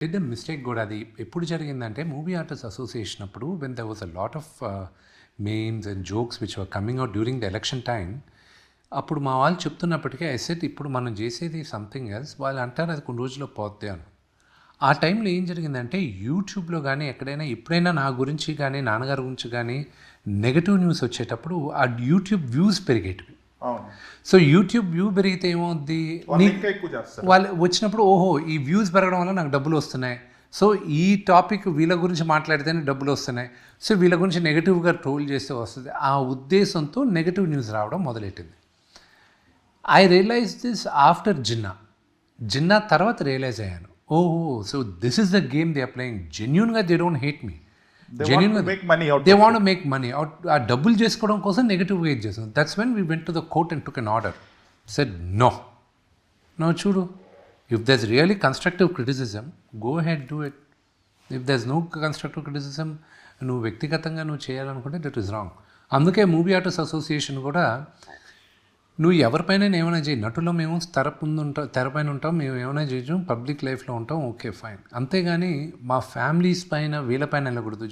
Did a mistake కూడా. అది ఎప్పుడు జరిగిందంటే మూవీ ఆర్టిస్ట్ అసోసియేషన్ అప్పుడు when there was a lot of memes and jokes which were coming out during the election time. అప్పుడు మా వాళ్ళు చెప్తున్నప్పటికీ ఐ సెడ్ ఇప్పుడు మనం చేసేది సంథింగ్ ఎల్స్, వాళ్ళు అంటారు అది కొన్ని రోజుల్లో పోద్ది అని. ఆ టైంలో ఏం జరిగిందంటే యూట్యూబ్లో కానీ ఎక్కడైనా ఎప్పుడైనా నా గురించి కానీ నాన్నగారి గురించి కానీ నెగటివ్ న్యూస్ వచ్చేటప్పుడు ఆ యూట్యూబ్ వ్యూస్ పెరిగేటివి. సో యూట్యూబ్ వ్యూ పెరిగితే ఏమవుద్ది, వాళ్ళు వచ్చినప్పుడు ఓహో ఈ వ్యూస్ పెరగడం వల్ల నాకు డబ్బులు వస్తున్నాయి, సో ఈ టాపిక్ వీళ్ళ గురించి మాట్లాడితేనే డబ్బులు వస్తున్నాయి, సో వీళ్ళ గురించి నెగిటివ్గా ట్రోల్ చేస్తే వస్తుంది, ఆ ఉద్దేశంతో నెగిటివ్ న్యూస్ రావడం మొదలెట్టింది. I realise this after Ginna తర్వాత రియలైజ్ అయ్యాను, ఓహో so this is the game they are playing. జెన్యూన్గా they don't hate me, they want to make money out. ఆ డబ్బులు చేసుకోవడం కోసం నెగిటివ్గా ఏజ్ చేస్తుంది. That's when we went to the court and took an order, said no చూడు, if there's really constructive criticism go ahead do it. If there's no constructive criticism నువ్వు వ్యక్తిగతంగా నువ్వు చేయాలనుకుంటే దట్ ఈస్ రాంగ్. అందుకే మూవీ ఆర్టిస్ట్ అసోసియేషన్ కూడా నువ్వు ఎవరిపైన ఏమైనా చేయి, నటులో మేము తెరపైన ఉంటాం, మేము ఏమైనా చేయొచ్చు, పబ్లిక్ లైఫ్లో ఉంటాం, ఓకే ఫైన్, అంతేగాని మా ఫ్యామిలీస్ పైన వీళ్ళపైన వెళ్ళకూడదు.